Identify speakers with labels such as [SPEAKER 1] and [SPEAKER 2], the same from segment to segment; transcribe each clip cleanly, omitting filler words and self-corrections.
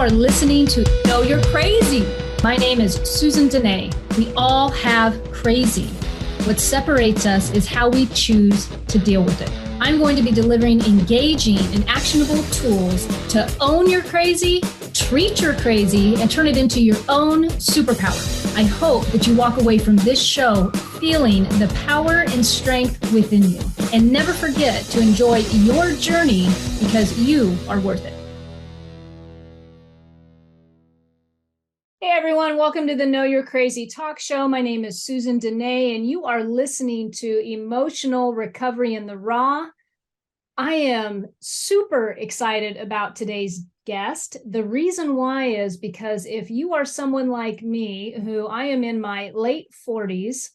[SPEAKER 1] are listening to Know You're Crazy. My name is Susan Denee. We all have crazy. What separates us is how we choose to deal with it. I'm going to be delivering engaging and actionable tools to own your crazy, treat your crazy, and turn it into your own superpower. I hope that you walk away from this show feeling the power and strength within you. And never forget to enjoy your journey because you are worth it. Hey everyone, welcome to the Know You're Crazy talk show. My name is Susan Denee, and you are listening to Emotional Recovery in the Raw. I am super excited about today's guest. The reason why is because if you are someone like me, who I am in my late 40s,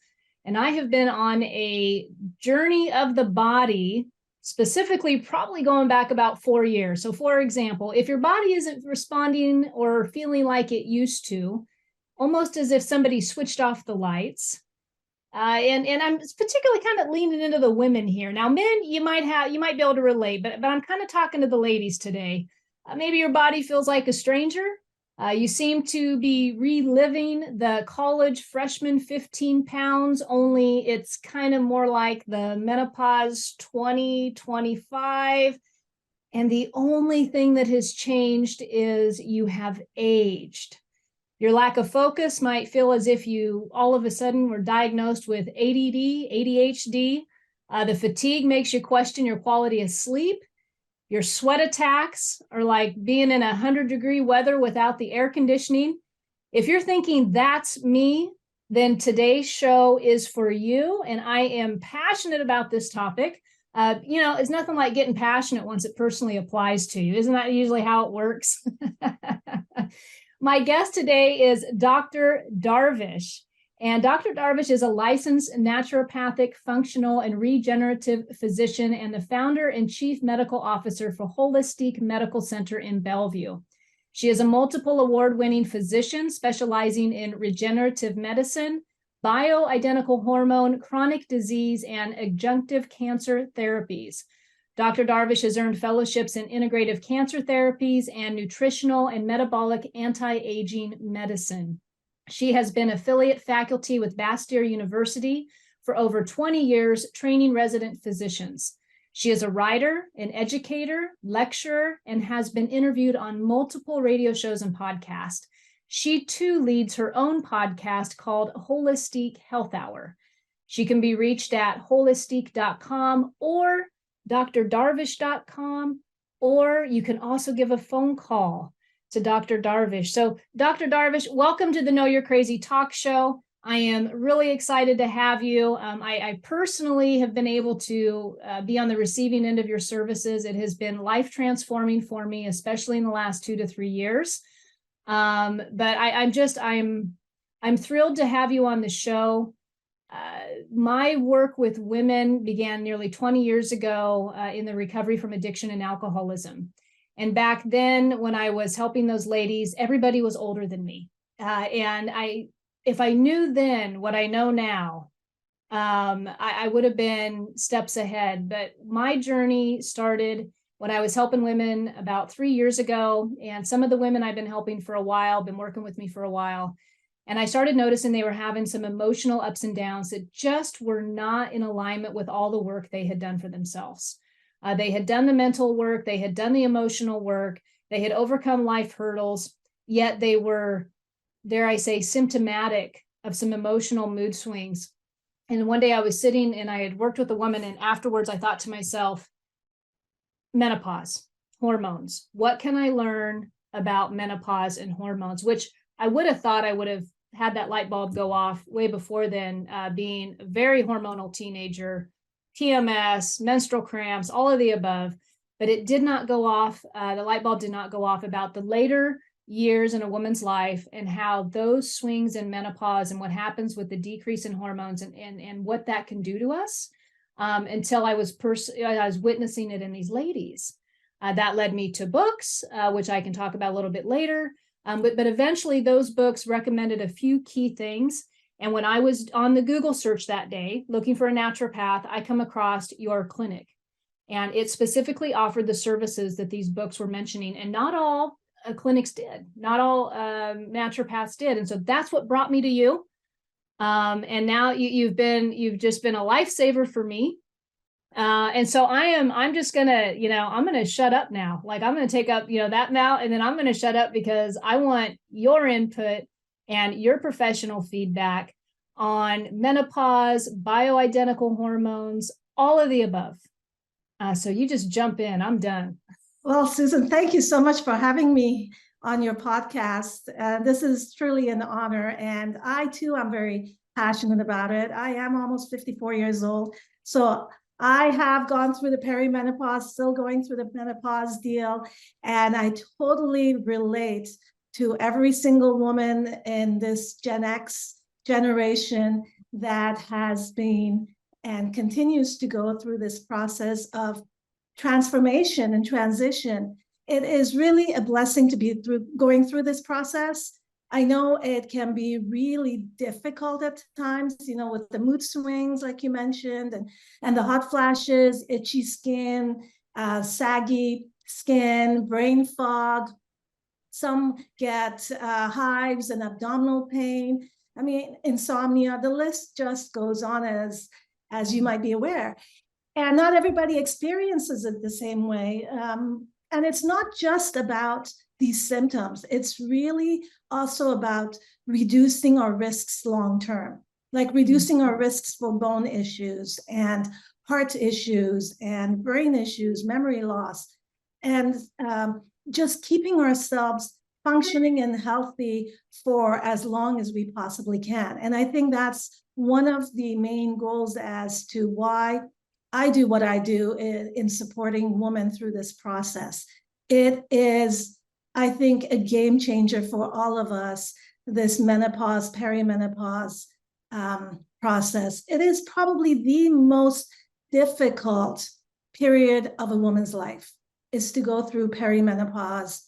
[SPEAKER 1] and I have been on a journey of the body, specifically probably going back about 4 years. So for example, if your body isn't responding or feeling like it used to, almost as if somebody switched off the lights, and I'm particularly kind of leaning into the women here. Now, men, you might be able to relate, but I'm kind of talking to the ladies today. Maybe your body feels like a stranger. You seem to be reliving the college freshman 15 pounds, only it's kind of more like the menopause 20, 25. And the only thing that has changed is you have aged. Your lack of focus might feel as if you all of a sudden were diagnosed with ADD, ADHD. The fatigue makes you question your quality of sleep. Your sweat attacks are like being in 100-degree weather without the air conditioning. If you're thinking that's me, then today's show is for you. And I am passionate about this topic. It's nothing like getting passionate once it personally applies to you. Isn't that usually how it works? My guest today is Dr. Darvish. And Dr. Darvish is a licensed naturopathic, functional, and regenerative physician and the founder and chief medical officer for Holistic Medical Center in Bellevue. She is a multiple award-winning physician specializing in regenerative medicine, bioidentical hormone, chronic disease, and adjunctive cancer therapies. Dr. Darvish has earned fellowships in integrative cancer therapies and nutritional and metabolic anti-aging medicine. She has been affiliate faculty with Bastyr University for over 20 years, training resident physicians. She is a writer, an educator, lecturer, and has been interviewed on multiple radio shows and podcasts. She too leads her own podcast called Holistic Health Hour. She can be reached at holistic.com or drdarvish.com, or you can also give a phone call to Dr. Darvish. So Dr. Darvish, welcome to the Know You're Crazy talk show. I am really excited to have you. I personally have been able to be on the receiving end of your services. It has been life transforming for me, especially in the last 2 to 3 years. But I'm thrilled to have you on the show. My work with women began nearly 20 years ago in the recovery from addiction and alcoholism. And back then, when I was helping those ladies, everybody was older than me. If I knew then what I know now, I would have been steps ahead. But my journey started when I was helping women about 3 years ago. And some of the women I've been helping for a while, been working with me for a while. And I started noticing they were having some emotional ups and downs that just were not in alignment with all the work they had done for themselves. They had done the mental work, they had done the emotional work, they had overcome life hurdles, yet they were, dare I say, symptomatic of some emotional mood swings. And one day I was sitting and I had worked with a woman, and afterwards I thought to myself, menopause, hormones. What can I learn about menopause and hormones? Which I would have thought I would have had that light bulb go off way before then, being a very hormonal teenager, PMS, menstrual cramps, all of the above, but it did not go off. The light bulb did not go off about the later years in a woman's life and how those swings in menopause and what happens with the decrease in hormones and what that can do to us, until I was witnessing it in these ladies. That led me to books, which I can talk about a little bit later. But eventually those books recommended a few key things. And when I was on the Google search that day, looking for a naturopath, I come across your clinic. And it specifically offered the services that these books were mentioning. And not all clinics did. Not all naturopaths did. And so that's what brought me to you. And now you've just been a lifesaver for me. And so I'm just gonna, I'm gonna shut up now. Like I'm gonna take up, that now, and then I'm gonna shut up because I want your input and your professional feedback on menopause, bioidentical hormones, all of the above. So you just jump in. I'm done.
[SPEAKER 2] Well, Susan, thank you so much for having me on your podcast. This is truly an honor. And I, too, am very passionate about it. I am almost 54 years old. So I have gone through the perimenopause, still going through the menopause deal. And I totally relate to every single woman in this Gen X generation that has been and continues to go through this process of transformation and transition. It is really a blessing to be going through this process. I know it can be really difficult at times, with the mood swings, like you mentioned, and the hot flashes, itchy skin, saggy skin, brain fog. Some get hives and abdominal pain. I mean, insomnia. The list just goes on as you might be aware. And not everybody experiences it the same way. And it's not just about these symptoms. It's really also about reducing our risks long-term, like reducing our risks for bone issues and heart issues and brain issues, memory loss, and just keeping ourselves functioning and healthy for as long as we possibly can. And I think that's one of the main goals as to why I do what I do in supporting women through this process. It is, I think, a game changer for all of us, this menopause, perimenopause process. It is probably the most difficult period of a woman's life, is to go through perimenopause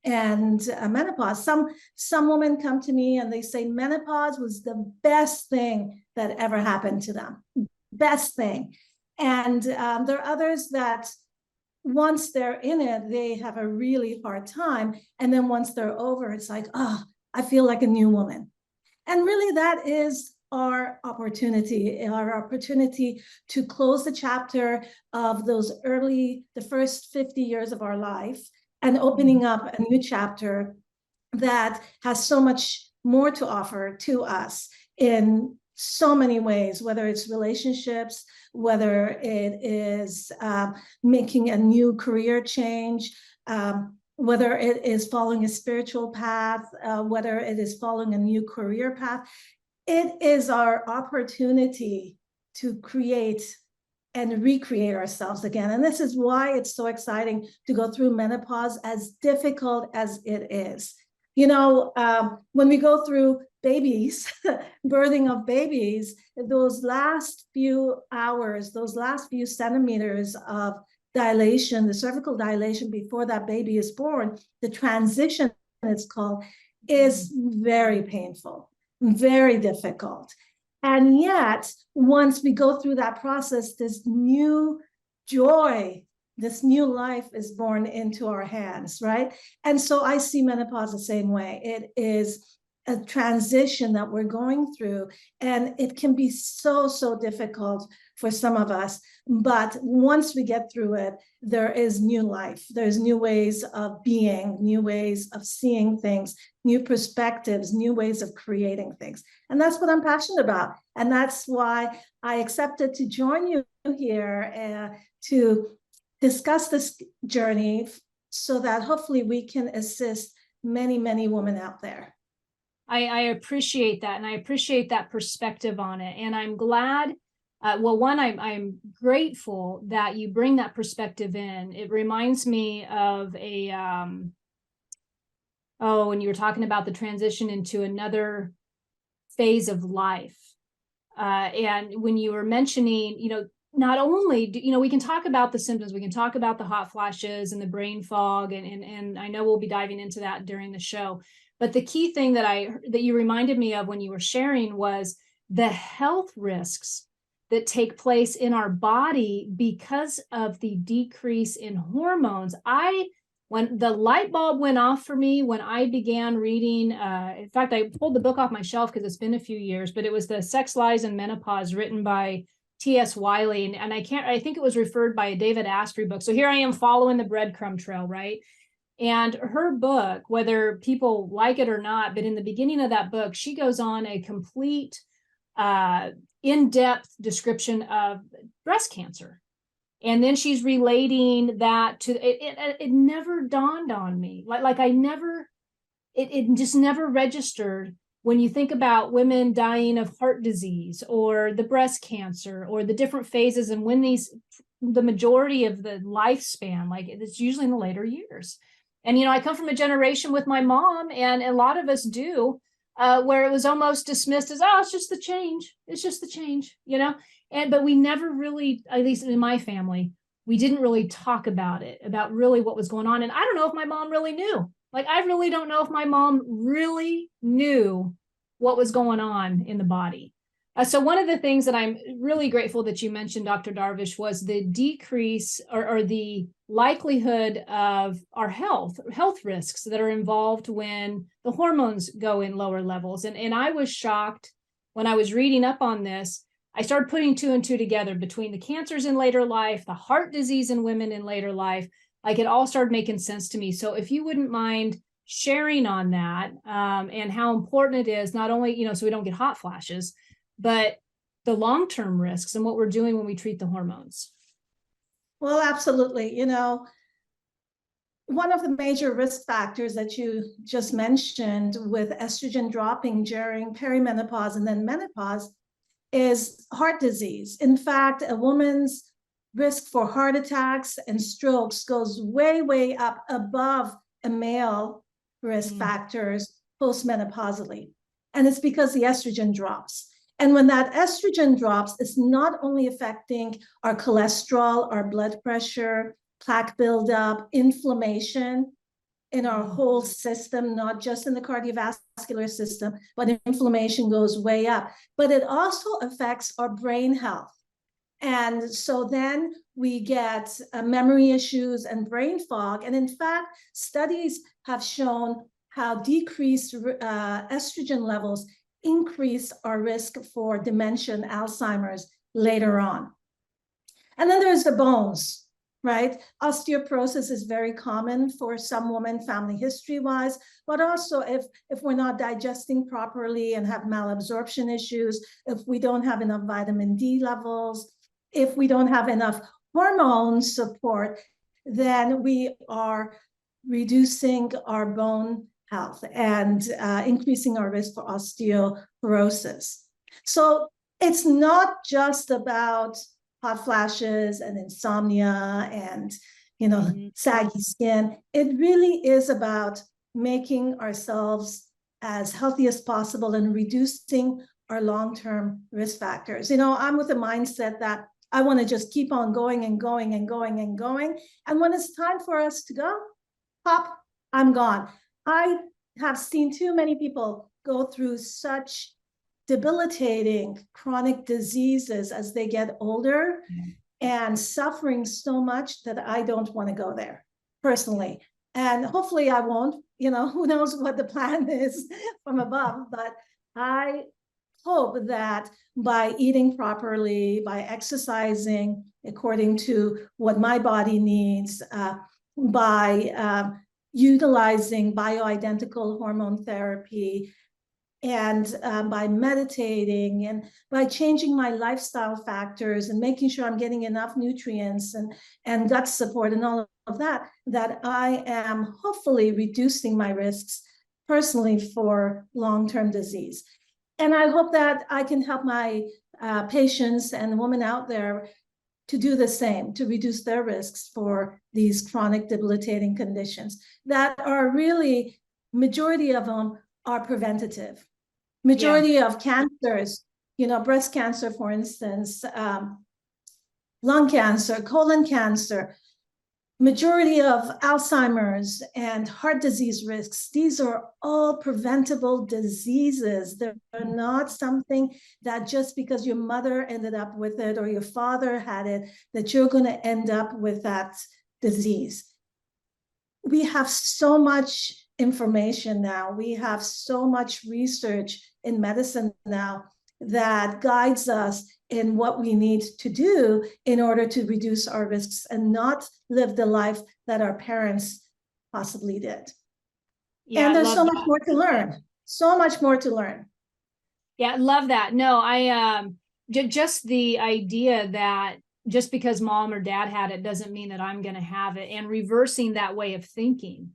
[SPEAKER 2] and menopause. Some women come to me and they say menopause was the best thing that ever happened to them. Best thing. And there are others that once they're in it, they have a really hard time. And then once they're over, it's like, oh, I feel like a new woman. And really that is our opportunity to close the chapter of the first 50 years of our life and opening up a new chapter that has so much more to offer to us in so many ways, whether it's relationships, whether it is making a new career change, whether it is following a spiritual path, whether it is following a new career path. It is our opportunity to create and recreate ourselves again. And this is why it's so exciting to go through menopause, as difficult as it is. When we go through babies, birthing of babies, those last few hours, those last few centimeters of dilation, the cervical dilation before that baby is born, the transition, it's called, is very painful, very difficult. And yet, once we go through that process, this new joy, this new life is born into our hands, right? And so I see menopause the same way. It is a transition that we're going through, and it can be so, so difficult for some of us. But once we get through it, there is new life. There's new ways of being, new ways of seeing things, new perspectives, new ways of creating things. And that's what I'm passionate about. And that's why I accepted to join you here to discuss this journey so that hopefully we can assist many, many women out there.
[SPEAKER 1] I appreciate that. And I appreciate that perspective on it. And I'm glad, I'm grateful that you bring that perspective in. It reminds me of when you were talking about the transition into another phase of life. And when you were mentioning, not only we can talk about the symptoms, we can talk about the hot flashes and the brain fog, and I know we'll be diving into that during the show. But the key thing that you reminded me of when you were sharing was the health risks that take place in our body because of the decrease in hormones. I when the light bulb went off for me, when I began reading, in fact, I pulled the book off my shelf because it's been a few years, but it was the Sex, Lies, and Menopause, written by T.S. Wiley. And I think it was referred by a David Asprey book. So here I am following the breadcrumb trail, right? And her book, whether people like it or not, but in the beginning of that book, she goes on a complete in-depth description of breast cancer. And then she's relating that to it never dawned on me. Like I never, it just never registered when you think about women dying of heart disease or the breast cancer or the different phases and when the majority of the lifespan, like it's usually in the later years. And, I come from a generation with my mom, and a lot of us do, where it was almost dismissed as, oh, it's just the change. It's just the change, but we never really, at least in my family, we didn't really talk about it, about really what was going on. And I don't know if my mom really knew. Like, I really don't know if my mom really knew what was going on in the body. So one of the things that I'm really grateful that you mentioned, Dr. Darvish, was the decrease or the likelihood of our health risks that are involved when the hormones go in lower levels. And I was shocked when I was reading up on this. I started putting two and two together between the cancers in later life, the heart disease in women in later life. Like, it all started making sense to me. So if you wouldn't mind sharing on that, and how important it is, not only, so we don't get hot flashes, but the long-term risks and what we're doing when we treat the hormones.
[SPEAKER 2] Well, absolutely. One of the major risk factors that you just mentioned with estrogen dropping during perimenopause and then menopause is heart disease. In fact, a woman's risk for heart attacks and strokes goes way, way up above a male risk factors postmenopausally. And it's because the estrogen drops. And when that estrogen drops, it's not only affecting our cholesterol, our blood pressure, plaque buildup, inflammation in our whole system, not just in the cardiovascular system, but inflammation goes way up. But it also affects our brain health. And so then we get memory issues and brain fog. And in fact, studies have shown how decreased estrogen levels increase our risk for dementia and Alzheimer's later on. And then there's the bones, right? Osteoporosis is very common for some women, family history-wise, but also if we're not digesting properly and have malabsorption issues, if we don't have enough vitamin D levels, if we don't have enough hormone support, then we are reducing our bone health and increasing our risk for osteoporosis. So it's not just about hot flashes and insomnia and saggy skin. It really is about making ourselves as healthy as possible and reducing our long-term risk factors. I'm with the mindset that I want to just keep on going and going and going and going. And when it's time for us to go, pop, I'm gone. I have seen too many people go through such debilitating chronic diseases as they get older and suffering so much that I don't want to go there personally. And hopefully I won't, who knows what the plan is from above, but I hope that by eating properly, by exercising according to what my body needs, by utilizing bioidentical hormone therapy, and by meditating and by changing my lifestyle factors and making sure I'm getting enough nutrients and gut support and all of that, that I am hopefully reducing my risks personally for long-term disease. And I hope that I can help my patients and women out there to do the same, to reduce their risks for these chronic debilitating conditions that are really, majority of them are preventative. Majority of cancers, breast cancer, for instance, lung cancer, colon cancer, majority of Alzheimer's and heart disease risks, these are all preventable diseases. They're not something that just because your mother ended up with it or your father had it, that you're going to end up with that disease. we have so much information now. We have so much research in medicine now that guides us in what we need to do in order to reduce our risks and not live the life that our parents possibly did.
[SPEAKER 1] Yeah,
[SPEAKER 2] And
[SPEAKER 1] I
[SPEAKER 2] there's
[SPEAKER 1] love
[SPEAKER 2] so much
[SPEAKER 1] that.
[SPEAKER 2] more to learn. So much more to learn.
[SPEAKER 1] Yeah, I love that. No, just the idea that just because mom or dad had it doesn't mean that I'm going to have it, and reversing that way of thinking.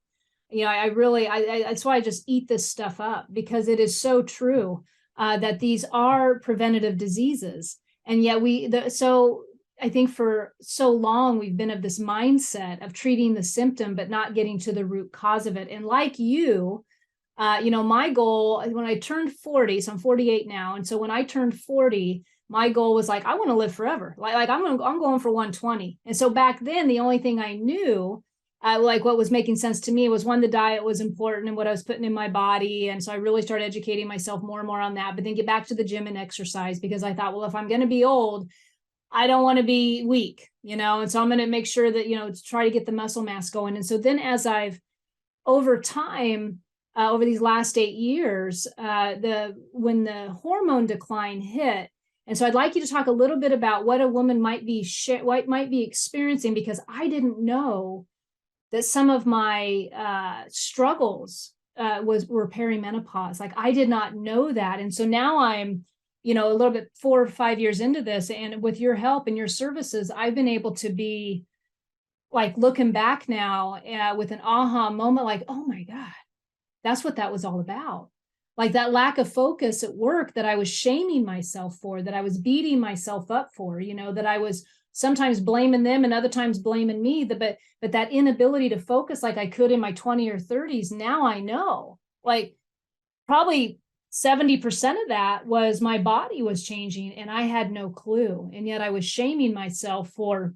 [SPEAKER 1] I really, that's why I just eat this stuff up, because it is so true that these are preventative diseases. And yet so I think for so long, we've been of this mindset of treating the symptom, but not getting to the root cause of it. And like my goal when I turned 40, so I'm 48 now. And so when I turned 40, my goal was like, I want to live forever. Like I'm going for 120. And so back then, the only thing I knew, like what was making sense to me, was one, the diet was important and what I was putting in my body. And so I really started educating myself more and more on that, but then get back to the gym and exercise, because I thought, well, if I'm going to be old, I don't want to be weak, and so I'm going to make sure that, try to get the muscle mass going. And so then as I've over time, over these last 8 years, when the hormone decline hit. And so I'd like you to talk a little bit about what a woman might be experiencing, because I didn't know that some of my struggles were perimenopause. Like I did not know that. And so now I'm, a little bit 4 or 5 years into this, and with your help and your services, I've been able to be like looking back now with an aha moment, like, oh my God, that's what that was all about. Like that lack of focus at work that I was shaming myself for, that I was beating myself up for, that I was sometimes blaming them and other times blaming me. But that inability to focus like I could in my 20s or 30s, now I know, like probably 70% of that was my body was changing and I had no clue. And yet I was shaming myself for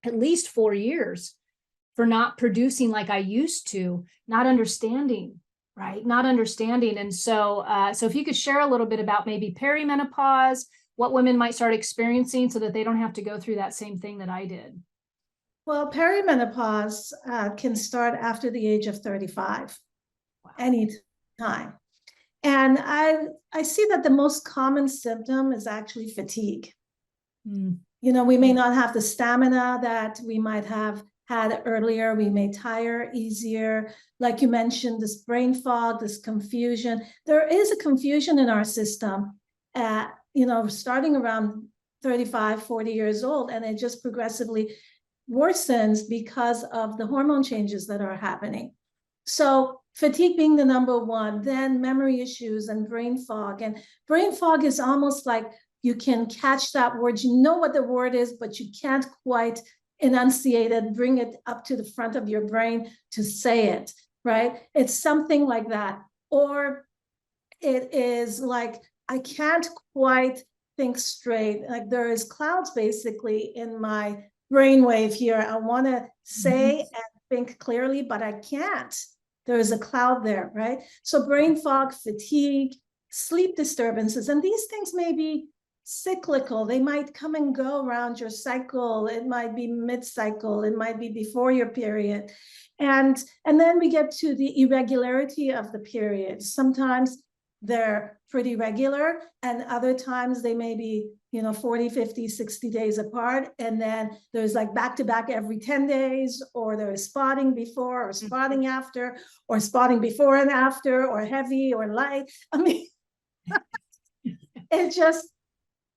[SPEAKER 1] at least 4 years for not producing like I used to, not understanding, right? Not understanding. And so if you could share a little bit about maybe perimenopause, what women might start experiencing so that they don't have to go through that same thing that I did.
[SPEAKER 2] Well, perimenopause can start after the age of 35,
[SPEAKER 1] Wow.
[SPEAKER 2] any time. And I see that the most common symptom is actually fatigue. We may not have the stamina that we might have had earlier. We may tire easier. Like you mentioned, this brain fog, this confusion. There is a confusion in our system starting around 35, 40 years old, and it just progressively worsens because of the hormone changes that are happening. So fatigue being the number one, then memory issues and brain fog. And brain fog is almost like you can catch that word, you know what the word is, but you can't quite enunciate it, bring it up to the front of your brain to say it, right? It's something like that. Or it is like, I can't quite think straight. Like there is clouds basically in my brainwave here. I want to say and think clearly, but I can't. There is a cloud there, right? So brain fog, fatigue, sleep disturbances, and these things may be cyclical. They might come and go around your cycle. It might be mid-cycle. It might be before your period. And then we get to the irregularity of the period. Sometimes they're pretty regular, and other times they may be 40, 50, 60 days apart, and then there's like back to back every 10 days, or there's spotting before or spotting after, or spotting before and after, or heavy or light. I mean, it's just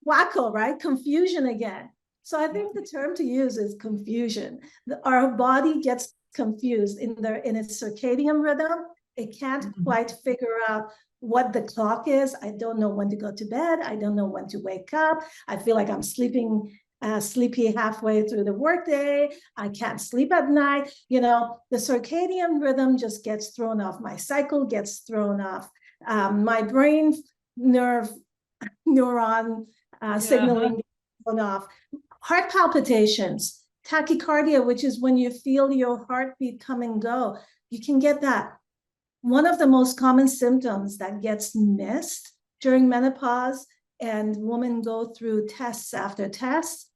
[SPEAKER 2] wacko, right? Confusion again. So I think the term to use is confusion. Our body gets confused in its circadian rhythm. It can't quite figure out what the clock is. I don't know when to go to bed. I don't know when to wake up. I feel like I'm sleepy halfway through the workday. I can't sleep at night. The circadian rhythm just gets thrown off. My cycle gets thrown off. My brain neuron signaling thrown off. Heart palpitations, tachycardia, which is when you feel your heartbeat come and go. You can get that. One of the most common symptoms that gets missed during menopause, and women go through tests after tests,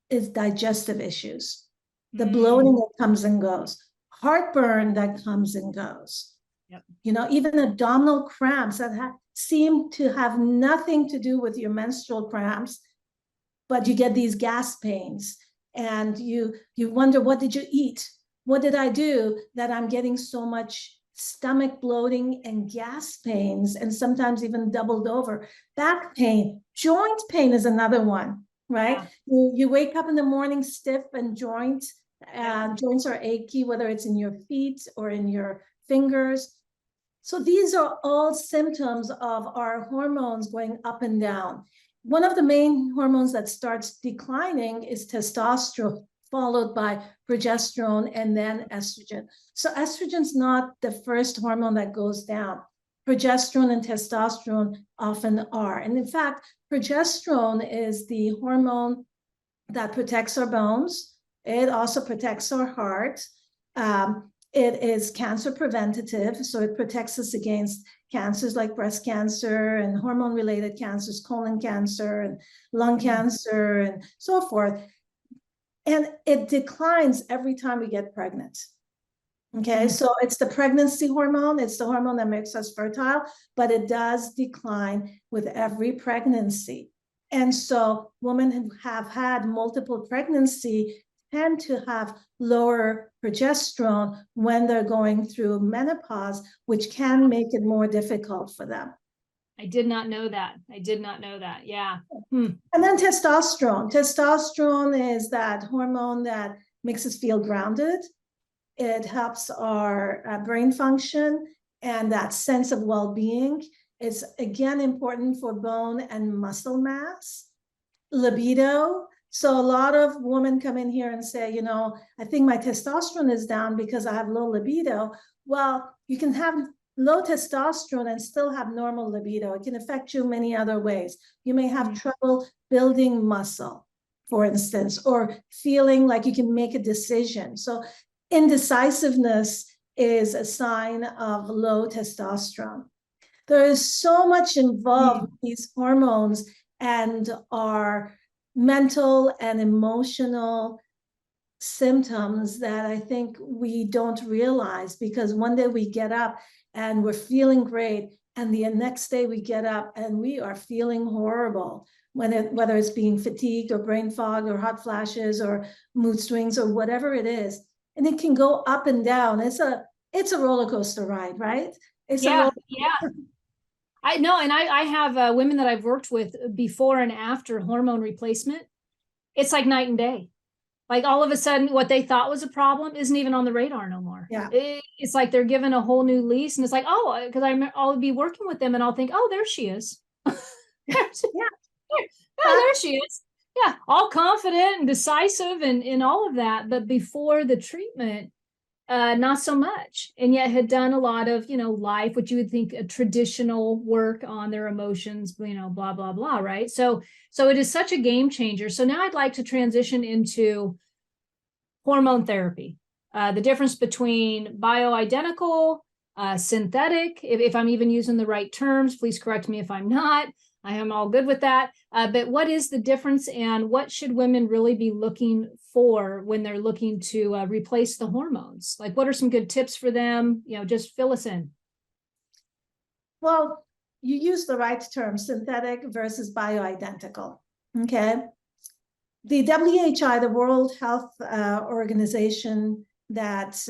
[SPEAKER 2] is digestive issues. The bloating that comes and goes. heartburn that comes and goes.
[SPEAKER 1] Yep.
[SPEAKER 2] Even abdominal cramps that seem to have nothing to do with your menstrual cramps, but you get these gas pains, and you wonder, what did you eat? What did I do that I'm getting so much stomach bloating and gas pains, and sometimes even doubled over? Back pain, joint pain is another one, right? Yeah. You wake up in the morning stiff and joints are achy, whether it's in your feet or in your fingers. So these are all symptoms of our hormones going up and down. One of the main hormones that starts declining is testosterone, followed by progesterone and then estrogen. So estrogen's not the first hormone that goes down. Progesterone and testosterone often are. And in fact, progesterone is the hormone that protects our bones. It also protects our heart. It is cancer preventative, so it protects us against cancers like breast cancer and hormone-related cancers, colon cancer and lung cancer and so forth. And it declines every time we get pregnant. Okay, so it's the pregnancy hormone. It's the hormone that makes us fertile, but it does decline with every pregnancy. And so women who have had multiple pregnancy tend to have lower progesterone when they're going through menopause, which can make it more difficult for them.
[SPEAKER 1] I did not know that. Yeah.
[SPEAKER 2] And then testosterone. Testosterone is that hormone that makes us feel grounded. It helps our brain function and that sense of well-being. It's again important for bone and muscle mass. Libido. So a lot of women come in here and say, I think my testosterone is down because I have low libido. Well, you can have low testosterone and still have normal libido. It can affect you many other ways. You may have trouble building muscle, for instance, or feeling like you can make a decision. So indecisiveness is a sign of low testosterone. There is so much involved with these hormones and our mental and emotional symptoms that I think we don't realize, because one day we get up and we're feeling great, and the next day we get up and we are feeling horrible, whether it's being fatigued or brain fog or hot flashes or mood swings or whatever it is. And it can go up and down. It's a roller coaster ride, right?
[SPEAKER 1] Yeah. I know, and I have women that I've worked with before and after hormone replacement. It's like night and day. Like all of a sudden, what they thought was a problem isn't even on the radar no more.
[SPEAKER 2] Yeah,
[SPEAKER 1] it's like they're given a whole new lease, and it's like, oh, because I'll be working with them, and I'll think, oh, there she is. There she is. Yeah, all confident and decisive and all of that. But before the treatment, not so much, and yet had done a lot of life, what you would think a traditional work on their emotions, blah blah blah, right? So it is such a game changer. So now I'd like to transition into hormone therapy, the difference between bioidentical, synthetic, if I'm even using the right terms. Please correct me if I'm not. I am all good with that. But what is the difference, and what should women really be looking for when they're looking to replace the hormones? Like, what are some good tips for them? Just fill us in.
[SPEAKER 2] Well, you use the right term, synthetic versus bioidentical. Okay. The WHI, the World Health Organization, that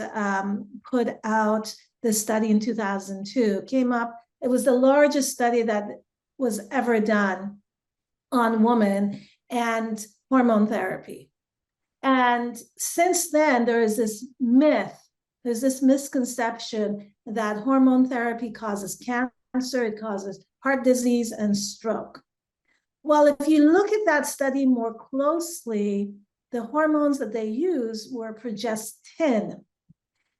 [SPEAKER 2] put out the study in 2002, came up. It was the largest study that was ever done on women and hormone therapy. And since then, there is this myth, there's this misconception that hormone therapy causes cancer, it causes heart disease and stroke. Well, if you look at that study more closely, the hormones that they use were progestin.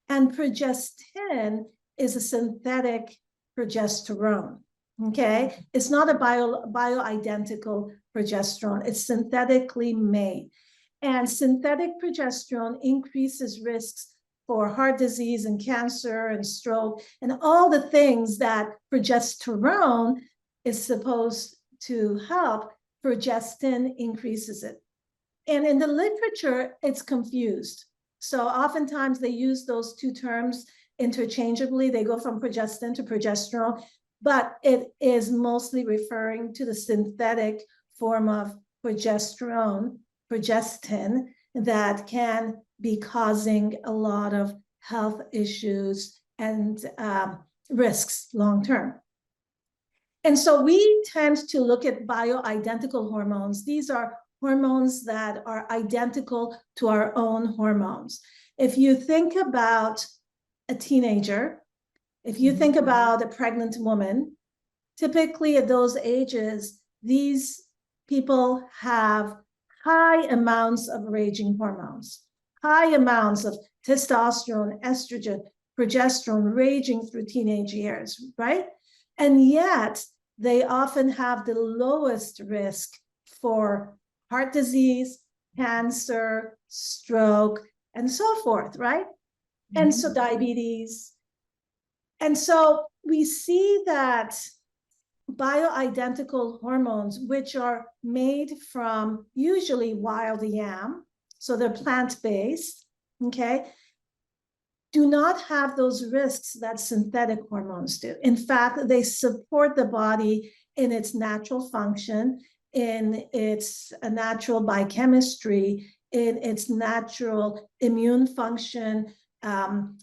[SPEAKER 2] And progestin is a synthetic progesterone. Okay, it's not a bioidentical progesterone, it's synthetically made. And synthetic progesterone increases risks for heart disease and cancer and stroke and all the things that progesterone is supposed to help. Progestin increases it. And in the literature, it's confused. So oftentimes they use those two terms interchangeably. They go from progestin to progesterone, but it is mostly referring to the synthetic form of progestin, that can be causing a lot of health issues and risks long term. And so we tend to look at bioidentical hormones. These are hormones that are identical to our own hormones. If you think about a teenager, if you think about a pregnant woman, typically at those ages, these people have high amounts of raging hormones, high amounts of testosterone, estrogen, progesterone raging through teenage years, right? And yet they often have the lowest risk for heart disease, cancer, stroke, and so forth, right? And so diabetes. And so we see that bioidentical hormones, which are made from usually wild yam, so they're plant-based, okay, do not have those risks that synthetic hormones do. In fact, they support the body in its natural function, in its natural biochemistry, in its natural immune function,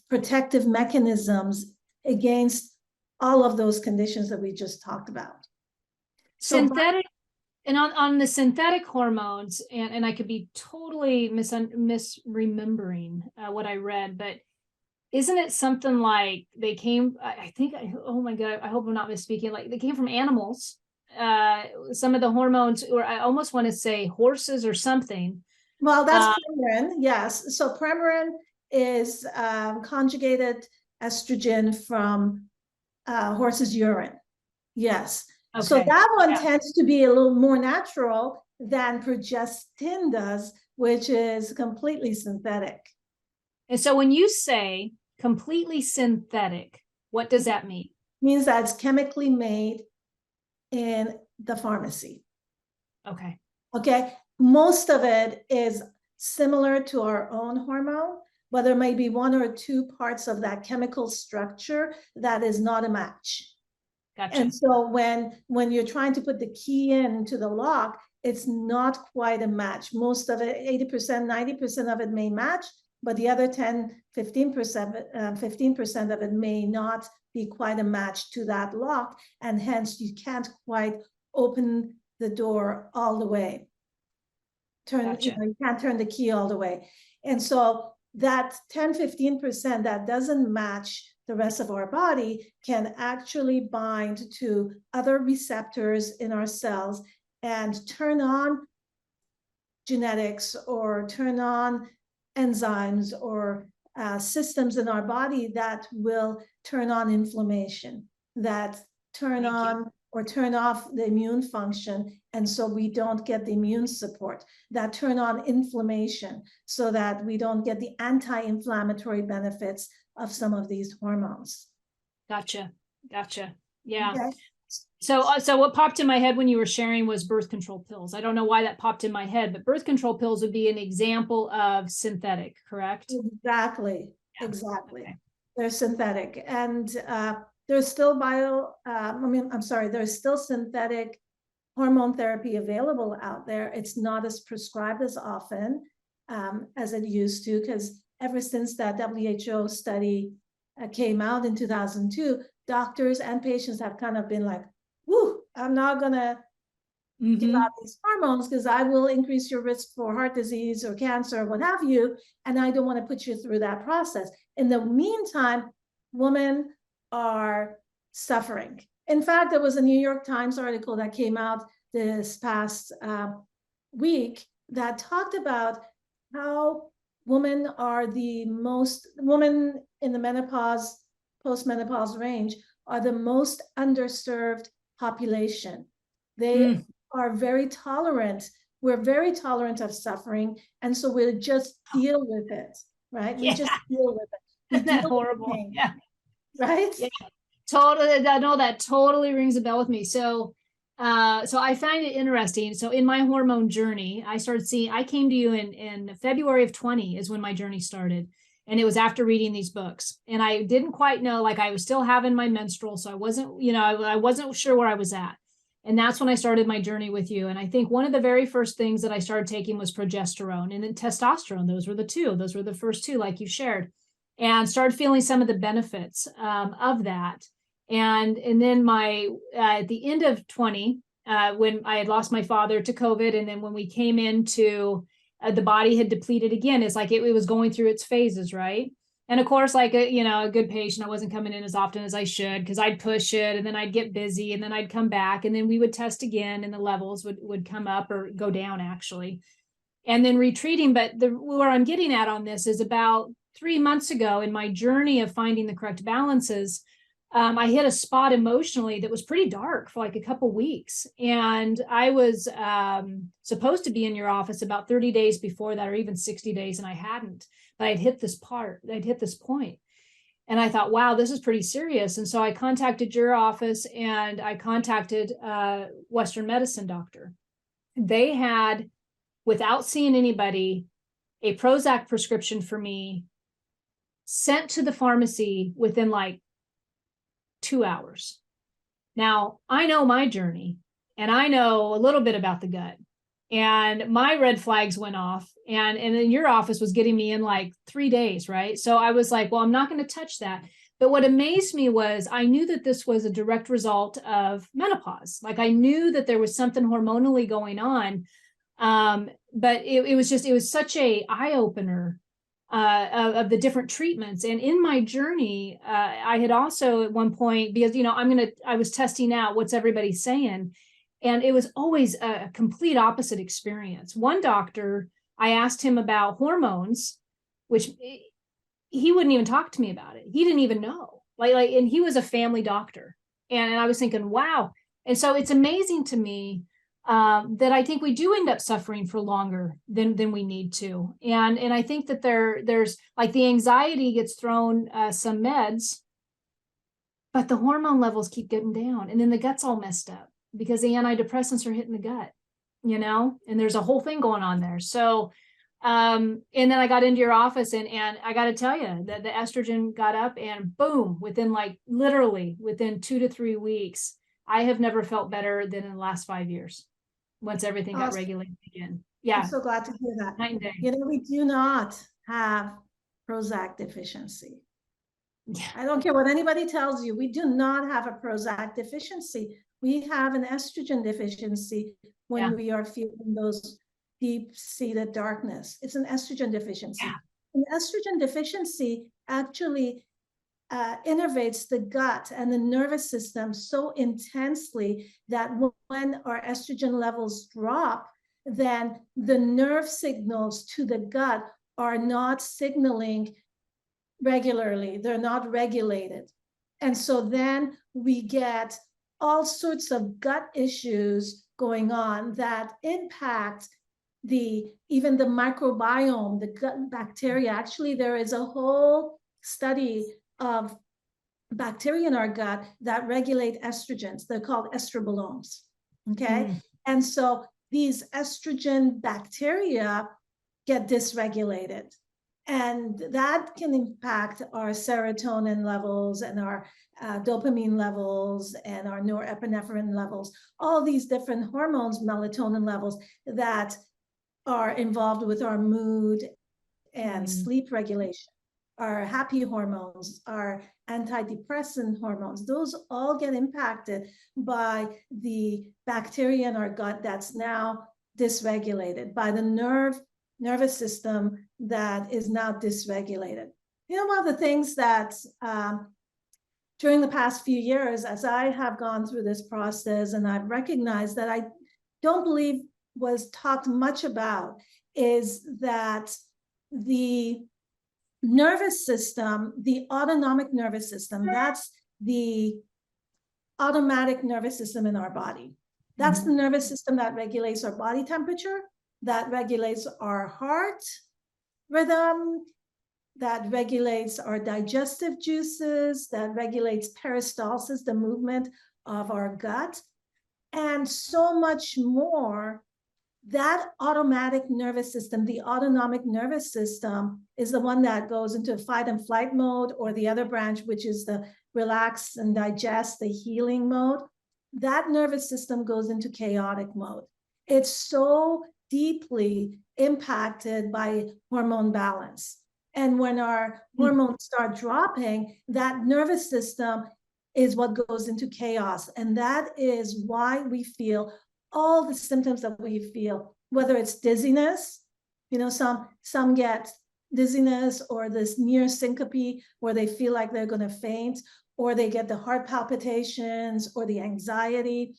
[SPEAKER 2] protective mechanisms against all of those conditions that we just talked about.
[SPEAKER 1] Synthetic, and on the synthetic hormones, and I could be totally misremembering what I read, but isn't it something like they came, I think, oh my God, I hope I'm not misspeaking, like they came from animals, some of the hormones, or I almost want to say horses or something.
[SPEAKER 2] Well, that's Premarin, yes. So Premarin is conjugated estrogen from horse's urine. Yes. Okay. So that one tends to be a little more natural than progestin does, which is completely synthetic.
[SPEAKER 1] And so when you say completely synthetic, what does that mean?
[SPEAKER 2] It means that it's chemically made in the pharmacy.
[SPEAKER 1] Okay.
[SPEAKER 2] Okay. Most of it is similar to our own hormone, but there may be one or two parts of that chemical structure that is not a match. Gotcha. And so when you're trying to put the key into the lock, it's not quite a match. Most of it, 80%, 90% of it may match, but the other 10, 15% of it may not be quite a match to that lock. And hence you can't quite open the door all the way. Gotcha. You can't turn the key all the way. And so that 10, 15% that doesn't match the rest of our body can actually bind to other receptors in our cells and turn on genetics or turn on enzymes or systems in our body that will turn on inflammation, that turn on or turn off the immune function, and so we don't get the immune support, that turn on inflammation so that we don't get the anti-inflammatory benefits of some of these hormones.
[SPEAKER 1] Gotcha. Yeah. Okay. So what popped in my head when you were sharing was birth control pills. I don't know why that popped in my head, but birth control pills would be an example of synthetic, correct?
[SPEAKER 2] Exactly. Yeah. Exactly. Okay. They're synthetic, and there's still there's still synthetic hormone therapy available out there. It's not as prescribed as often as it used to, because ever since that WHO study came out in 2002, doctors and patients have kind of been like, whoo, I'm not gonna give out these hormones because I will increase your risk for heart disease or cancer or what have you, and I don't want to put you through that process. In the meantime, women are suffering. In fact, there was a New York Times article that came out this past week that talked about how women in the menopause, post-menopause range are the most underserved population. They are very tolerant. We're very tolerant of suffering, and so we'll just deal with it, right? Yeah. We just deal with it.
[SPEAKER 1] Isn't that horrible? Yeah.
[SPEAKER 2] Right?
[SPEAKER 1] Yeah. Totally. I know that totally rings a bell with me. So So I find it interesting. So in my hormone journey, I came to you in February of 20 is when my journey started. And it was after reading these books. And I didn't quite know, like I was still having my menstrual. So I wasn't, I wasn't sure where I was at. And that's when I started my journey with you. And I think one of the very first things that I started taking was progesterone and then testosterone. Those were the first two, like you shared, and started feeling some of the benefits of that. And then at the end of 20, when I had lost my father to COVID, and then when we came into the body had depleted again, it's like it was going through its phases, right? And of course, like a good patient, I wasn't coming in as often as I should because I'd push it and then I'd get busy and then I'd come back and then we would test again and the levels would come up or go down actually. And then retreating. But where I'm getting at on this is about 3 months ago in my journey of finding the correct balances, I hit a spot emotionally that was pretty dark for like a couple weeks. And I was supposed to be in your office about 30 days before that, or even 60 days, and I hadn't. But I'd hit this point. And I thought, wow, this is pretty serious. And so I contacted your office and I contacted Western medicine doctor. They had, without seeing anybody, a Prozac prescription for me sent to the pharmacy within like 2 hours. Now, I know my journey and I know a little bit about the gut, and my red flags went off, and then your office was getting me in like 3 days, right? So I was like, well, I'm not going to touch that. But what amazed me was I knew that this was a direct result of menopause. Like I knew that there was something hormonally going on. But it was such a eye opener of the different treatments. And in my journey, I had also at one point, because, I was testing out what's everybody saying. And it was always a complete opposite experience. One doctor, I asked him about hormones, which he wouldn't even talk to me about it. He didn't even know. And he was a family doctor. And I was thinking, wow. And so it's amazing to me that I think we do end up suffering for longer than we need to. And I think that there's like the anxiety gets thrown some meds, but the hormone levels keep getting down. And then the gut's all messed up because the antidepressants are hitting the gut, and there's a whole thing going on there. So, and then I got into your office and I got to tell you that the estrogen got up and boom, literally within 2 to 3 weeks, I have never felt better than in the last 5 years once everything got regulated again. Yeah.
[SPEAKER 2] I'm so glad to hear that.
[SPEAKER 1] Night and day.
[SPEAKER 2] We do not have Prozac deficiency.
[SPEAKER 1] Yeah.
[SPEAKER 2] I don't care what anybody tells you. We do not have a Prozac deficiency. We have an estrogen deficiency when we are feeling those deep-seated darkness. It's an estrogen deficiency.
[SPEAKER 1] Yeah.
[SPEAKER 2] An estrogen deficiency actually innervates the gut and the nervous system so intensely that when our estrogen levels drop, then the nerve signals to the gut are not signaling regularly. They're not regulated. And so then we get all sorts of gut issues going on that impact even the microbiome, the gut bacteria. Actually, there is a whole study of bacteria in our gut that regulate estrogens. They're called estrobolomes. Okay. And so these estrogen bacteria get dysregulated. And that can impact our serotonin levels and our dopamine levels and our norepinephrine levels, all these different hormones, melatonin levels that are involved with our mood and sleep regulation, our happy hormones, our antidepressant hormones. Those all get impacted by the bacteria in our gut that's now dysregulated, by the nervous system that is now dysregulated. One of the things that during the past few years, as I have gone through this process and I've recognized that I don't believe was talked much about, is that the nervous system, the autonomic nervous system, that's the automatic nervous system in our body. That's the nervous system that regulates our body temperature, that regulates our heart rhythm, that regulates our digestive juices, that regulates peristalsis, the movement of our gut. and so much more. That automatic nervous system, the autonomic nervous system, is the one that goes into fight and flight mode, or the other branch, which is the relax and digest, the healing mode. That nervous system goes into chaotic mode. It's so deeply impacted by hormone balance. And when our hormones start dropping, that nervous system is what goes into chaos. And that is why we feel all the symptoms that we feel, whether it's dizziness, some get dizziness or this near syncope where they feel like they're going to faint, or they get the heart palpitations or the anxiety,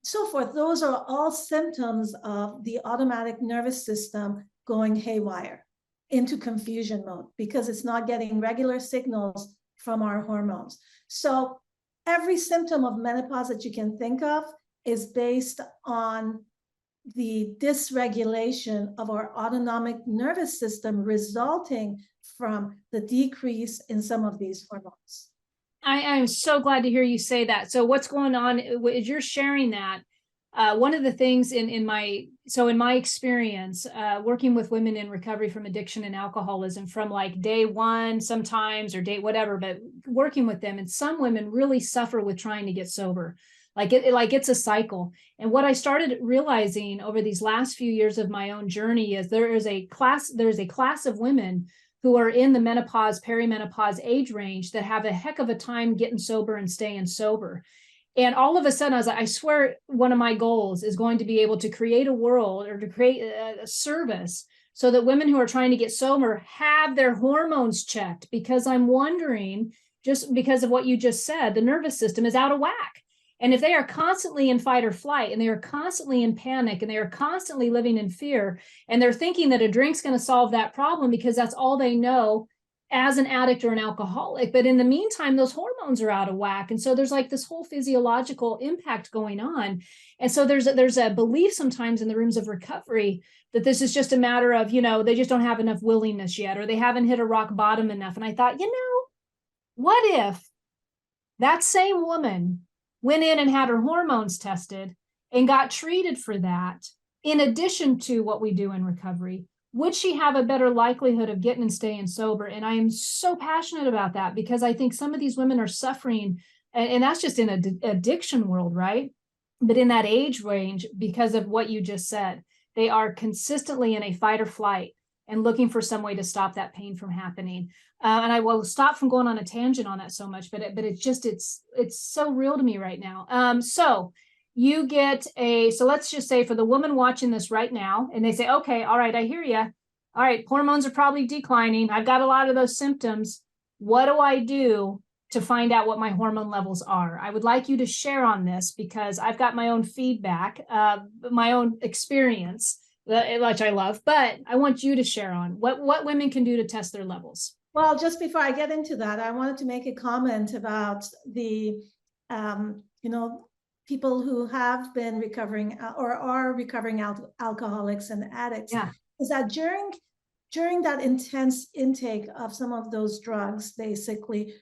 [SPEAKER 2] so forth. Those are all symptoms of the automatic nervous system going haywire into confusion mode because it's not getting regular signals from our hormones. So every symptom of menopause that you can think of is based on the dysregulation of our autonomic nervous system resulting from the decrease in some of these hormones.
[SPEAKER 1] I'm so glad to hear you say that. So what's going on is you're sharing that. One of the things in my experience, working with women in recovery from addiction and alcoholism from like day one sometimes, or day whatever, but working with them, and some women really suffer with trying to get sober. Like it's a cycle. And what I started realizing over these last few years of my own journey is there's a class of women who are in the menopause, perimenopause age range that have a heck of a time getting sober and staying sober. And all of a sudden, I was like, I swear one of my goals is going to be able to create a world, or to create a service so that women who are trying to get sober have their hormones checked, because I'm wondering, just because of what you just said, the nervous system is out of whack. And if they are constantly in fight or flight, and they are constantly in panic, and they are constantly living in fear, and they're thinking that a drink's going to solve that problem because that's all they know as an addict or an alcoholic, but in the meantime, those hormones are out of whack. And so there's like this whole physiological impact going on. And so there's a belief sometimes in the rooms of recovery that this is just a matter of, they just don't have enough willingness yet, or they haven't hit a rock bottom enough. And I thought, what if that same woman went in and had her hormones tested and got treated for that, in addition to what we do in recovery? Would she have a better likelihood of getting and staying sober? And I am so passionate about that, because I think some of these women are suffering, and that's just in an addiction world, right? But in that age range, because of what you just said, they are consistently in a fight or flight and looking for some way to stop that pain from happening. And I will stop from going on a tangent on that so much, but it's so real to me right now. So you get so let's just say for the woman watching this right now, and they say, okay, all right, I hear you. All right, hormones are probably declining. I've got a lot of those symptoms. What do I do to find out what my hormone levels are? I would like you to share on this, because I've got my own feedback, my own experience, which I love, but I want you to share on what women can do to test their levels.
[SPEAKER 2] Well, just before I get into that, I wanted to make a comment about the, people who have been recovering or are recovering alcoholics and addicts.
[SPEAKER 1] Yeah.
[SPEAKER 2] Is that during that intense intake of some of those drugs, basically,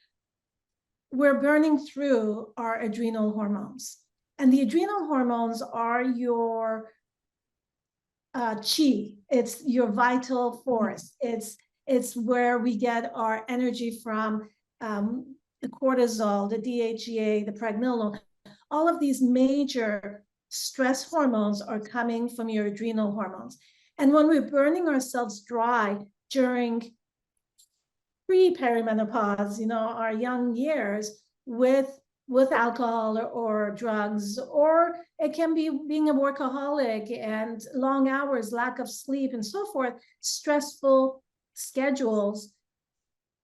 [SPEAKER 2] we're burning through our adrenal hormones. And the adrenal hormones are your chi. It's your vital force. It's where we get our energy from, the cortisol, the DHEA, the pregnenolone. All of these major stress hormones are coming from your adrenal hormones. And when we're burning ourselves dry during pre-perimenopause, our young years, with alcohol or drugs, or it can be being a workaholic and long hours, lack of sleep, and so forth, stressful schedules,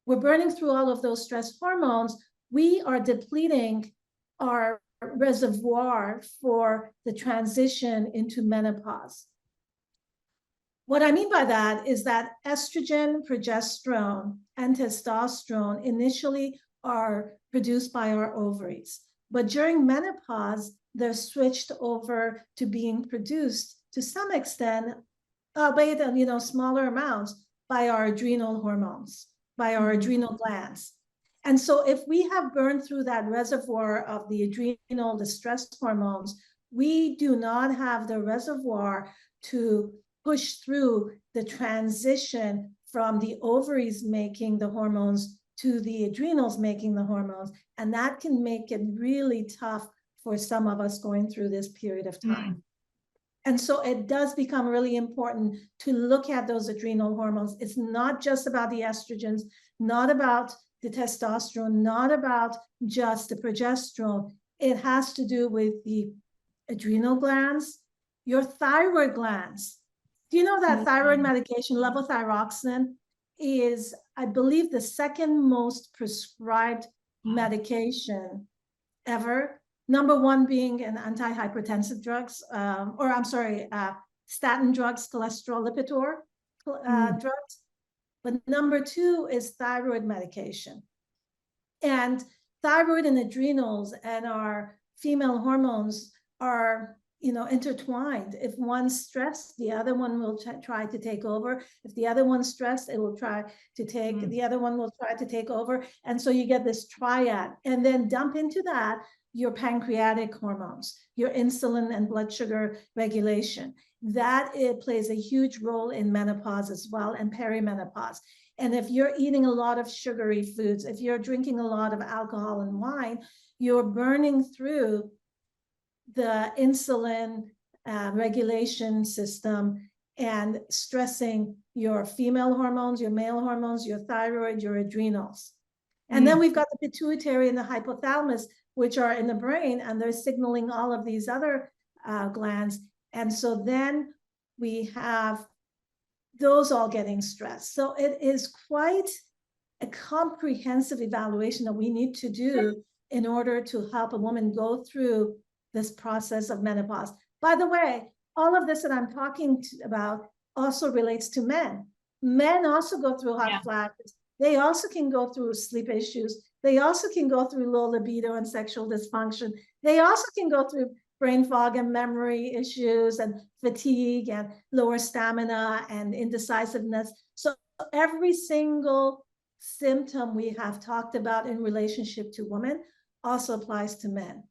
[SPEAKER 2] we're burning through all of those stress hormones. We are depleting our reservoir for the transition into menopause. What I mean by that is that estrogen, progesterone, and testosterone initially are produced by our ovaries. But during menopause, they're switched over to being produced to some extent, albeit in smaller amounts, by our adrenal hormones, by our adrenal glands. And so if we have burned through that reservoir of the adrenal, the stress hormones, we do not have the reservoir to push through the transition from the ovaries making the hormones to the adrenals making the hormones. And that can make it really tough for some of us going through this period of time.
[SPEAKER 1] Mm.
[SPEAKER 2] And so it does become really important to look at those adrenal hormones. It's not just about the estrogens, not about the testosterone, not about just the progesterone. It has to do with the adrenal glands, your thyroid glands. Do you know that thyroid medication, levothyroxine, is, I believe, the second most prescribed medication ever? Number one being an antihypertensive drugs, or I'm sorry, statin drugs, cholesterol lipitor drugs. But number two is thyroid medication. And thyroid and adrenals and our female hormones are, intertwined. If one's stressed, the other one will try to take over. If the other one's stressed, it will try to take, the other one will try to take over. And so you get this triad. And then dump into that your pancreatic hormones, your insulin and blood sugar regulation. That it plays a huge role in menopause as well, and perimenopause. And if you're eating a lot of sugary foods, if you're drinking a lot of alcohol and wine, you're burning through the insulin regulation system and stressing your female hormones, your male hormones, your thyroid, your adrenals. And then we've got the pituitary and the hypothalamus, which are in the brain, and they're signaling all of these other glands. And so then we have those all getting stressed. So it is quite a comprehensive evaluation that we need to do in order to help a woman go through this process of menopause. By the way, all of this that I'm talking about also relates to men. Men also go through hot flashes. They also can go through sleep issues. They also can go through low libido and sexual dysfunction. They also can go through brain fog and memory issues and fatigue and lower stamina and indecisiveness. So every single symptom we have talked about in relationship to women also applies to men.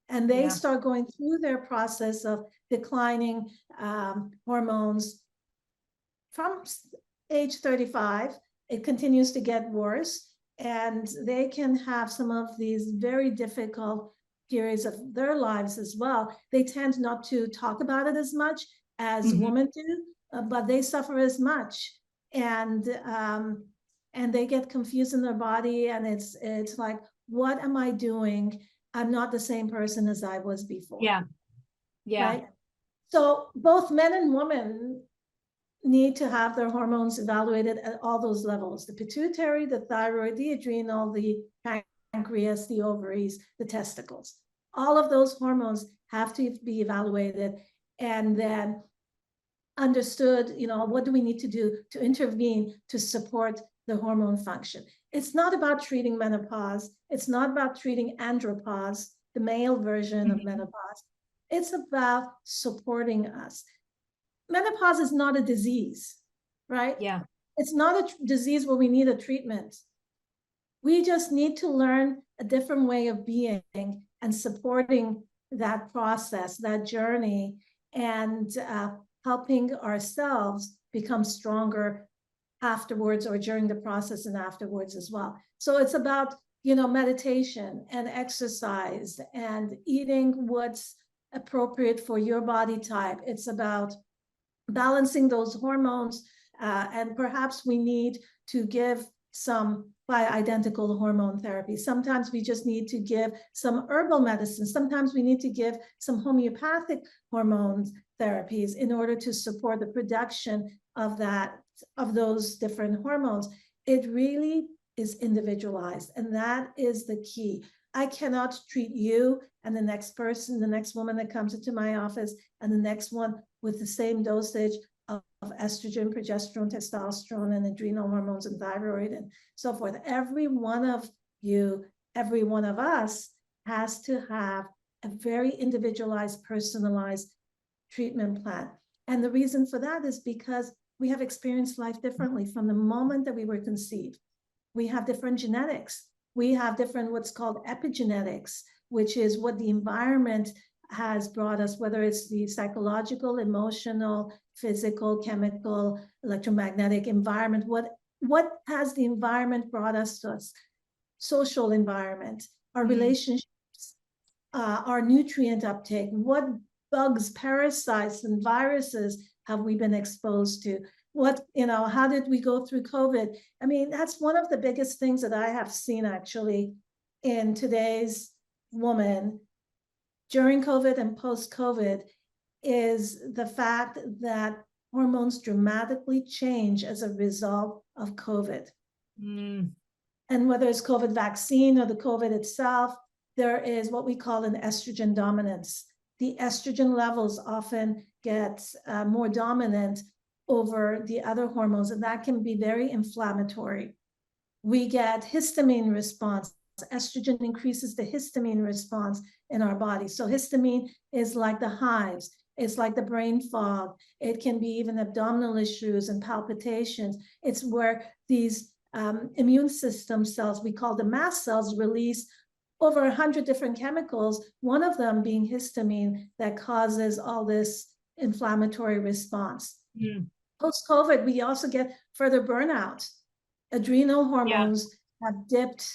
[SPEAKER 2] And they start going through their process of declining hormones from age 35. It continues to get worse, and they can have some of these very difficult periods of their lives as well. They tend not to talk about it as much as women do, but they suffer as much. And they get confused in their body, and it's like, what am I doing? I'm not the same person as I was before.
[SPEAKER 1] Yeah.
[SPEAKER 2] Right? So both men and women need to have their hormones evaluated at all those levels: the pituitary, the thyroid, the adrenal, the pancreas, the ovaries, the testicles. All of those hormones have to be evaluated and then understood, what do we need to do to intervene to support the hormone function. It's not about treating menopause. It's not about treating andropause, the male version of menopause. It's about supporting us. Menopause is not a disease, right?
[SPEAKER 1] Yeah.
[SPEAKER 2] It's not a disease where we need a treatment. We just need to learn a different way of being and supporting that process, that journey, and helping ourselves become stronger afterwards, or during the process and afterwards as well. So it's about, meditation and exercise and eating what's appropriate for your body type. It's about balancing those hormones, and perhaps we need to give some bioidentical hormone therapy. Sometimes we just need to give some herbal medicine. Sometimes we need to give some homeopathic hormone therapies in order to support the production of those different hormones. It really is individualized, and that is the key. I cannot treat you and the next person, the next woman that comes into my office, and the next one with the same dosage of estrogen, progesterone, testosterone, and adrenal hormones, and thyroid, and so forth. Every one of you, every one of us has to have a very individualized, personalized treatment plan. And the reason for that is because we have experienced life differently from the moment that we were conceived. We have different genetics. We have different what's called epigenetics, which is what the environment has brought us, whether it's the psychological, emotional, physical, chemical, electromagnetic environment, what has the environment brought us to us? Social environment, our relationships, our nutrient uptake, what bugs, parasites, and viruses have we been exposed to? What, how did we go through COVID? I mean, that's one of the biggest things that I have seen actually in today's woman during COVID and post-COVID is the fact that hormones dramatically change as a result of COVID. And whether it's COVID vaccine or the COVID itself, there is what we call an estrogen dominance. The estrogen levels often get more dominant over the other hormones, and that can be very inflammatory. We get histamine response. Estrogen increases the histamine response in our body. So histamine is like the hives. It's like the brain fog. It can be even abdominal issues and palpitations. It's where these immune system cells, we call the mast cells, release over 100 different chemicals, one of them being histamine, that causes all this inflammatory response. Post-COVID, we also get further burnout. Adrenal hormones have dipped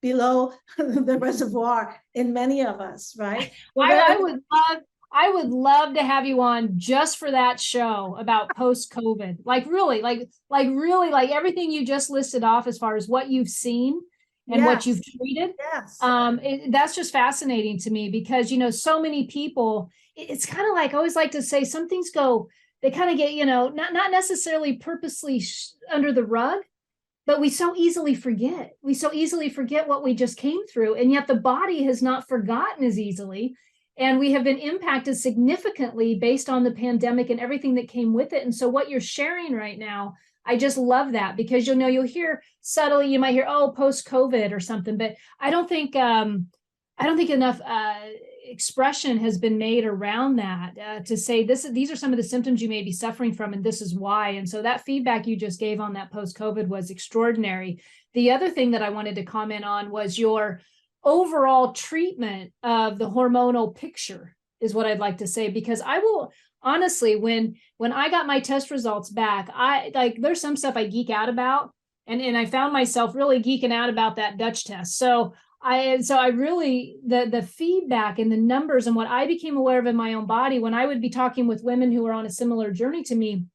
[SPEAKER 2] below the reservoir in many of us, right?
[SPEAKER 1] I would love to have you on just for that show about post-COVID. Like really, like everything you just listed off as far as what you've seen and what you've treated. That's just fascinating to me because, so many people, it's kind of like, I always like to say some things they kind of get, not necessarily purposely under the rug, but we so easily forget. We so easily forget what we just came through. And yet the body has not forgotten as easily. And we have been impacted significantly based on the pandemic and everything that came with it. And so what you're sharing right now, I just love that because you'll hear subtly, you might hear, oh, post-COVID or something, but I don't think enough expression has been made around that to say these are some of the symptoms you may be suffering from, and this is why. And so that feedback you just gave on that post-COVID was extraordinary. The other thing that I wanted to comment on was your overall treatment of the hormonal picture is what I'd like to say, because I will honestly, when I got my test results back, there's some stuff I geek out about, and I found myself really geeking out about that Dutch test. So I really, the feedback and the numbers and what I became aware of in my own body when I would be talking with women who were on a similar journey to me,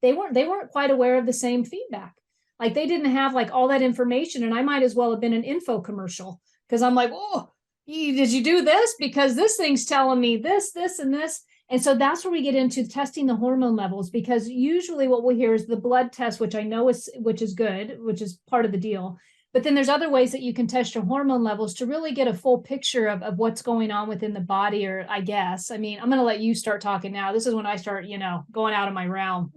[SPEAKER 1] they weren't quite aware of the same feedback. Like they didn't have like all that information, and I might as well have been an info commercial because I'm like, oh, did you do this? Because this thing's telling me this, and this. And so that's where we get into testing the hormone levels, because usually what we'll hear is the blood test, which I know which is good, which is part of the deal. But then there's other ways that you can test your hormone levels to really get a full picture of what's going on within the body, or I guess. I mean, I'm going to let you start talking now. This is when I start, going out of my realm.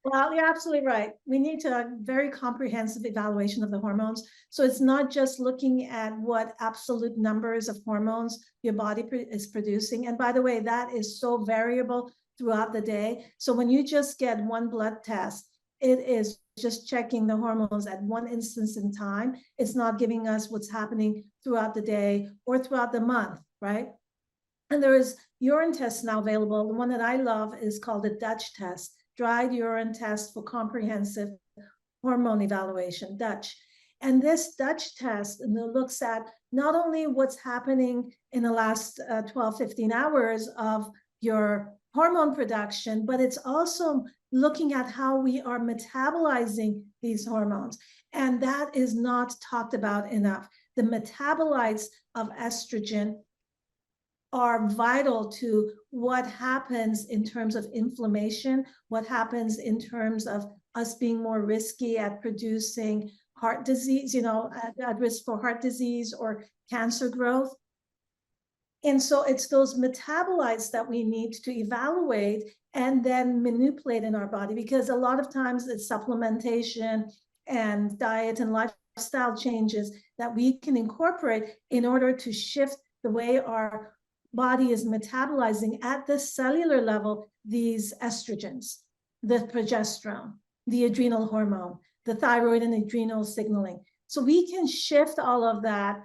[SPEAKER 2] Well, you're absolutely right. We need a very comprehensive evaluation of the hormones. So it's not just looking at what absolute numbers of hormones your body is producing. And by the way, that is so variable throughout the day. So when you just get one blood test, it is just checking the hormones at one instance in time. It's not giving us what's happening throughout the day or throughout the month, right? And there is urine tests now available. The one that I love is called the Dutch test, dried urine test for comprehensive hormone evaluation, Dutch. And this Dutch test looks at not only what's happening in the last 12, 15 hours of your hormone production, but it's also looking at how we are metabolizing these hormones. And that is not talked about enough. The metabolites of estrogen are vital to what happens in terms of inflammation, what happens in terms of us being more risky at producing heart disease, at risk for heart disease or cancer growth. And so it's those metabolites that we need to evaluate and then manipulate in our body, because a lot of times it's supplementation and diet and lifestyle changes that we can incorporate in order to shift the way our body is metabolizing at the cellular level these estrogens, the progesterone, the adrenal hormone, the thyroid and adrenal signaling. So we can shift all of that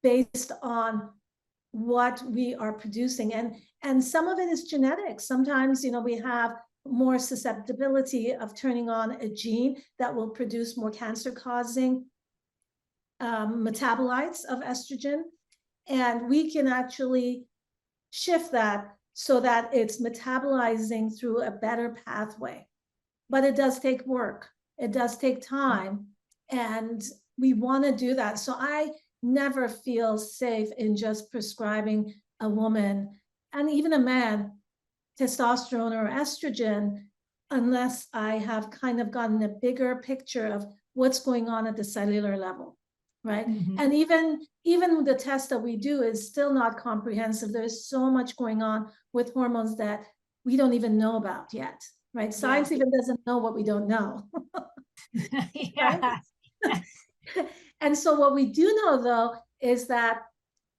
[SPEAKER 2] based on what we are producing. And some of it is genetic. Sometimes, we have more susceptibility of turning on a gene that will produce more cancer-causing metabolites of estrogen. And we can actually shift that so that it's metabolizing through a better pathway. But it does take work. It does take time. And we want to do that. So I never feel safe in just prescribing a woman and even a man testosterone or estrogen unless I have kind of gotten a bigger picture of what's going on at the cellular level, right?
[SPEAKER 1] Mhm.
[SPEAKER 2] And even the test that we do is still not comprehensive. There's so much going on with hormones that we don't even know about yet, right? Science even doesn't know what we don't know. Right?
[SPEAKER 1] Yeah.
[SPEAKER 2] And so what we do know, though, is that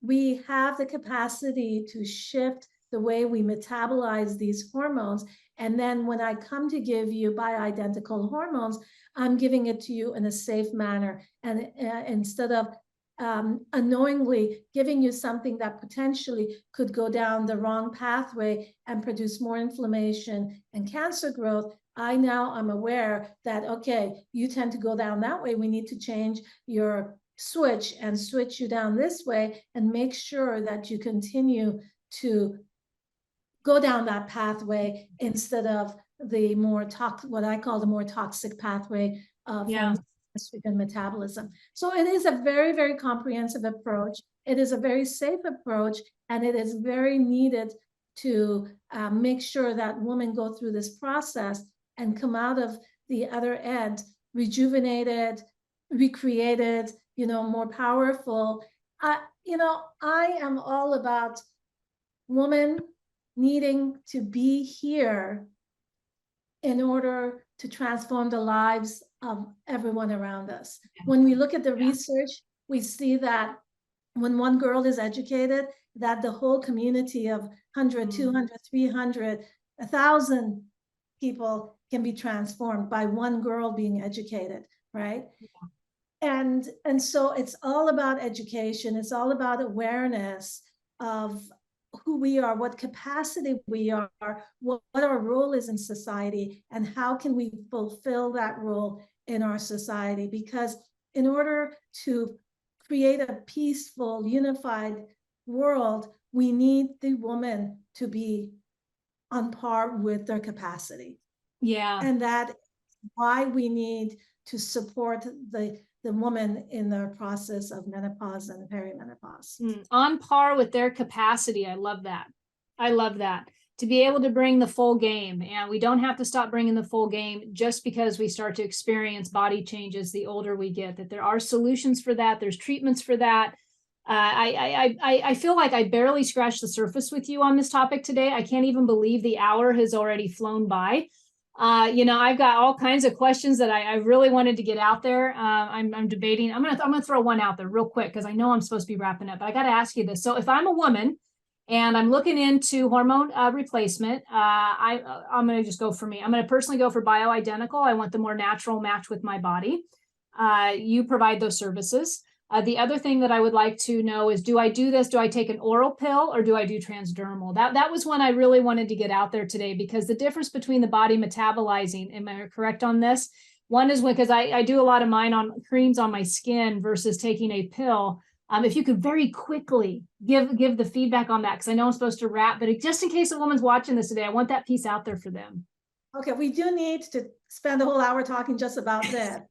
[SPEAKER 2] we have the capacity to shift the way we metabolize these hormones. And then when I come to give you bioidentical hormones, I'm giving it to you in a safe manner. And instead of unknowingly giving you something that potentially could go down the wrong pathway and produce more inflammation and cancer growth, I now am aware that, okay, you tend to go down that way. We need to change your switch and switch you down this way and make sure that you continue to go down that pathway instead of the more what I call the more toxic pathway of estrogen metabolism. So it is a very, very comprehensive approach. It is a very safe approach, and it is very needed to make sure that women go through this process and come out of the other end rejuvenated, recreated, more powerful. I am all about women needing to be here in order to transform the lives of everyone around us. When we look at the research, we see that when one girl is educated, that the whole community of 100, 200, 300, 1,000 people can be transformed by one girl being educated, right? And so it's all about education. It's all about awareness of who we are, what capacity we are, what our role is in society, and how can we fulfill that role in our society. Because in order to create a peaceful, unified world, we need the woman to be on par with their capacity.
[SPEAKER 1] Yeah.
[SPEAKER 2] And that is why we need to support the woman in their process of menopause and perimenopause.
[SPEAKER 1] On par with their capacity. I love that. I love that. To be able to bring the full game. And we don't have to stop bringing the full game just because we start to experience body changes the older we get, that there are solutions for that. There's treatments for that. I feel like I barely scratched the surface with you on this topic today. I can't even believe the hour has already flown by. I've got all kinds of questions that I really wanted to get out there. I'm debating. I'm gonna throw one out there real quick because I know I'm supposed to be wrapping up, but I got to ask you this. So if I'm a woman and I'm looking into hormone replacement, I'm gonna just go for me. I'm gonna personally go for bioidentical. I want the more natural match with my body. You provide those services. The other thing that I would like to know is, do I do this? Do I take an oral pill or do I do transdermal? That was one I really wanted to get out there today, because the difference between the body metabolizing, am I correct on this? One is because I do a lot of mine on creams on my skin versus taking a pill. If you could very quickly give the feedback on that, because I know I'm supposed to wrap, but just in case a woman's watching this today, I want that piece out there for them.
[SPEAKER 2] Okay, we do need to spend a whole hour talking just about that.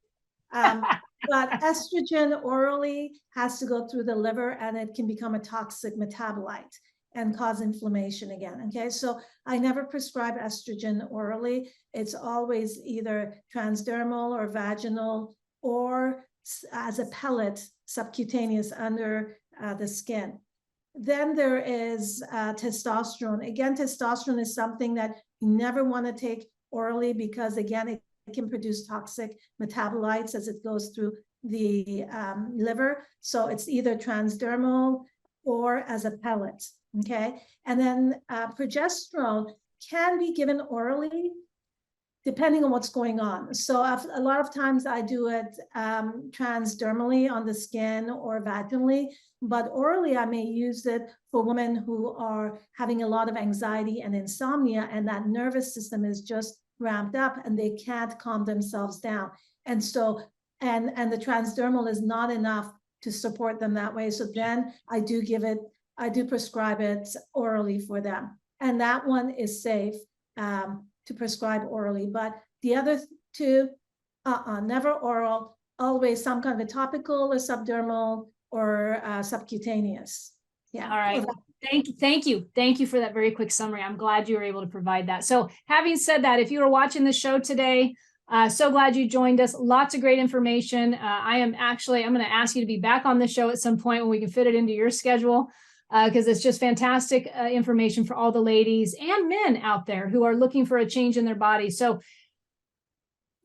[SPEAKER 2] But estrogen orally has to go through the liver, and it can become a toxic metabolite and cause inflammation again. Okay, so I never prescribe estrogen orally. It's always either transdermal or vaginal, or as a pellet, subcutaneous under the skin. Then there is testosterone. Again, testosterone is something that you never want to take orally, because again, it can produce toxic metabolites as it goes through the liver. So it's either transdermal or as a pellet, okay? And then progesterone can be given orally, depending on what's going on. So a lot of times I do it transdermally on the skin or vaginally, but orally I may use it for women who are having a lot of anxiety and insomnia, and that nervous system is just ramped up and they can't calm themselves down. And so, and the transdermal is not enough to support them that way. So then I do prescribe it orally for them. And that one is safe to prescribe orally, but the other two, never oral, always some kind of a topical or subdermal or subcutaneous. Yeah.
[SPEAKER 1] All right. Thank you for that very quick summary. I'm glad you were able to provide that. So having said that, if you were watching the show today, so glad you joined us. Lots of great information. I'm going to ask you to be back on the show at some point when we can fit it into your schedule, because it's just fantastic information for all the ladies and men out there who are looking for a change in their body. So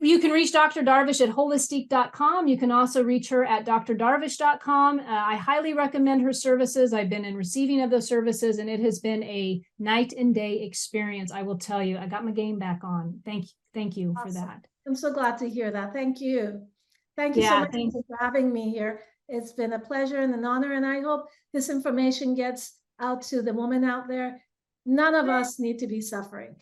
[SPEAKER 1] you can reach Dr. Darvish at holistic.com. You can also reach her at drdarvish.com. I highly recommend her services. I've been in receiving of those services, and it has been a night and day experience. I will tell you, I got my game back on. Thank you
[SPEAKER 2] Awesome.
[SPEAKER 1] for that.
[SPEAKER 2] I'm so glad to hear that. Thank you. Thank you so much for having me here. It's been a pleasure and an honor, and I hope this information gets out to the woman out there. None of us need to be suffering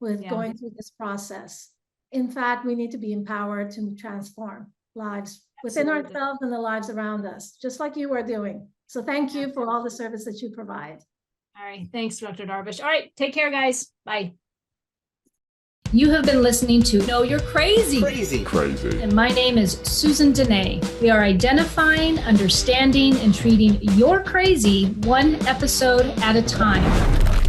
[SPEAKER 2] with going through this process. In fact, we need to be empowered to transform lives within ourselves and the lives around us, just like you are doing. So thank you for all the service that you provide.
[SPEAKER 1] All right. Thanks, Dr. Darvish. All right. Take care, guys. Bye. You have been listening to Know You're Crazy. Crazy. And my name is Susan Denee. We are identifying, understanding, and treating your crazy one episode at a time.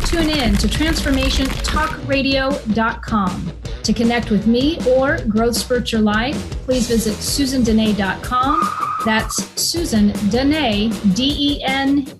[SPEAKER 1] Tune in to transformationtalkradio.com. To connect with me or Growth Spurt Your Life, please visit susandenee.com. That's Susan Denee, DENEE.com.